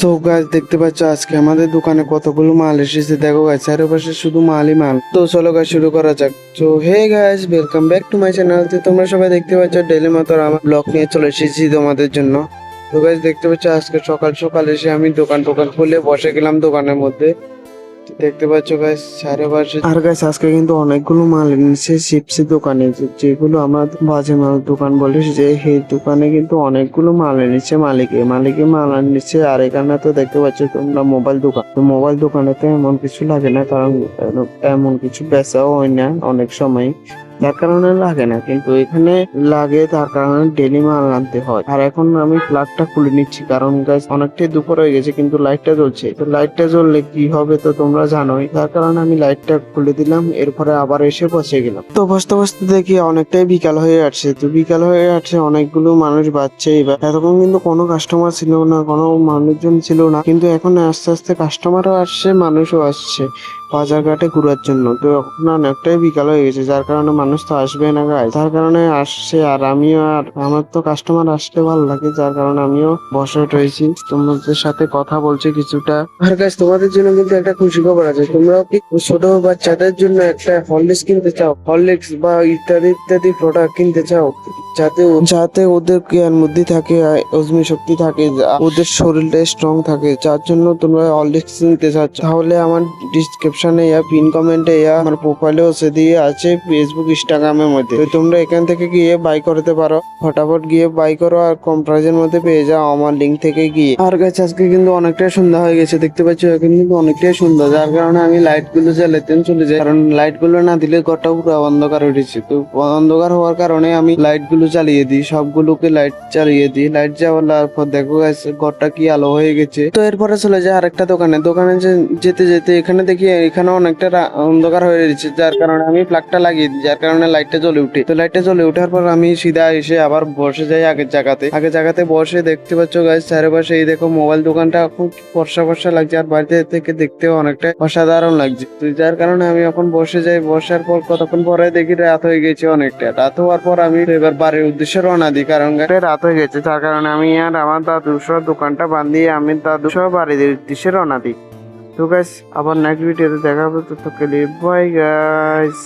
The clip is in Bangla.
তো গাছ দেখতে পাচ্ছ আজকে আমাদের দোকানে কতগুলো মাল এসেছে। দেখো গাছ চারপাশে শুধু মালই মাল। তো চলো গাছ শুরু করা যাক। তো hey guys, welcome back to my channel. তো তোমরা সবাই দেখতে পাচ্ছ ডেইলি মতো আমার ব্লগ নিয়ে চলে এসেছি তোমাদের জন্য। তো গাছ দেখতে পাচ্ছ আজকে সকাল সকাল এসে আমি দোকান খুলে বসে গেলাম দোকানের মধ্যে। দেখতে পাচ্ছ গাইস চারপাশে। আর গাইস আজকে কিন্তু অনেকগুলো মাল এনেছে চিপসি দোকানে, যেগুলো আমরা বাজে মাল দোকান বলে, যে সেই দোকানে কিন্তু অনেকগুলো মাল এনেছে মালিকে মাল এনেছে। আর এখানে তো দেখতে পাচ্ছ তোমরা মোবাইল দোকান, তো মোবাইল দোকানে তো এমন কিছু লাগে না, কারণ এমন কিছু বেচাও হয় না অনেক সময়, যার কারণে লাগে না। কিন্তু এখানে লাগে, তার কারণে ডেলি মাল আনতে হয়। আর এখন আমি প্লাগটা খুলে নিচ্ছি, কারণ গাছ অনেকটাই দুপুর হয়ে গেছে কিন্তু লাইটটা জ্বলছে। তো লাইটটা জ্বললে কি হবে তো তোমরা জানোই, যার কারণে আমি লাইটটা খুলে দিলাম। এরপরে আবার এসে বসে গেলাম। তো বসতে বসতে দেখি অনেকটাই বিকাল হয়ে আসছে। তো বিকাল হয়ে আসছে, অনেকগুলো মানুষ বাজছে। এবার এতক্ষণ কিন্তু কোনো কাস্টমার ছিল না, কোনো মানুষজন ছিল না, কিন্তু এখন আস্তে আস্তে কাস্টমারও আসছে, মানুষও আসছে বাজার ঘাটে ঘোরার জন্য। তো এখন অনেকটাই বিকাল হয়ে গেছে, যার কারণে মানুষ তো আসবে না গায়ে, তার কারণে আসছে। আর আমিও, আর আমার তো কাস্টমার আসলে ভালো লাগে, যার কারণে আমিও বসে রয়েছি তোমাদের সাথে কথা বলছি কিছুটা। আর গাইস তোমাদের জন্য কিন্তু একটা খুশি খবর আছে। তোমরাও কি ছোট বাচ্চাদের জন্য একটা হরলিক্স কিনতে চাও, হরলিক্স বা ইত্যাদি ইত্যাদি প্রোডাক্ট কিনতে চাও, যাতে যাতে ওদের জ্ঞান বুদ্ধি থাকে, হজমি শক্তি থাকে, ওদের শরীরটা স্ট্রং থাকে, যার জন্য তোমরা হরলিক্স কিনতে চাচ্ছ, তাহলে আমার ডিসক্রিপশনে পিন কমেন্টে আমার প্রোফাইলেও সে দিয়ে আছে, ফেসবুক ইনস্টাগ্রামের মধ্যে। তো তোমরা এখান থেকে গিয়ে বাই করতে পারো, ফটাফট গিয়ে বাই করো, আর কম প্রাইসের মধ্যে পেয়ে যাও আমার লিঙ্ক থেকে গিয়ে। আর গাছ আজকে কিন্তু অনেকটাই সন্ধ্যা হয়ে গেছে, দেখতে পাচ্ছ এখন কিন্তু অনেকটাই সুন্দর, যার কারণে আমি লাইট গুলো জ্বালাতে চলে যাই, কারণ লাইট গুলো না দিলে ঘরটা পুরো অন্ধকার উঠেছে। তো অন্ধকার হওয়ার কারণে আমি লাইট গুলো জ্বালিয়ে দিই, সবগুলোকে লাইট জ্বালিয়ে দিই। লাইট জ্বালার পর দেখো গাছ ঘরটা কি আলো হয়ে গেছে। তো এরপরে চলে যায় আরেকটা দোকানে যেতে যেতে এখানে দেখি এখানে অনেকটা অন্ধকার হয়ে গেছে, যার কারণে আমি প্লাগটা লাগিয়ে দিই, যার কারণে লাইটটা জ্বলে উঠে। তো লাইটটা জ্বলে ওঠার পর আমি সিধা এসে আবার বসে যাই আগের জায়গাতে বসে। দেখতে পাচ্ছ গাছ চারপাশে এই দেখো মোবাইল দোকানটা খুব ফর্সা লাগছে, আর বাড়িতে থেকে দেখতেও অনেকটা অসাধারণ লাগছে। তো যার কারণে আমি এখন বসে যাই। বসার পর কতক্ষণ পরে দেখি রাত হয়ে গেছে অনেকটা। রাত হওয়ার পর আমি এবার বাড়ির উদ্দেশ্যে রওনা দিই, কারণ রাত হয়ে গেছে, যার কারণে আমি আর আমার দাদুসহ দোকানটা বান্ধিয়ে আমি দাদুসহ বাড়ির উদ্দেশ্যে রওনা দিই। তো গাইস আবার নেক্সট ভিডিওতে দেখা হবে, তো বাই গাইস।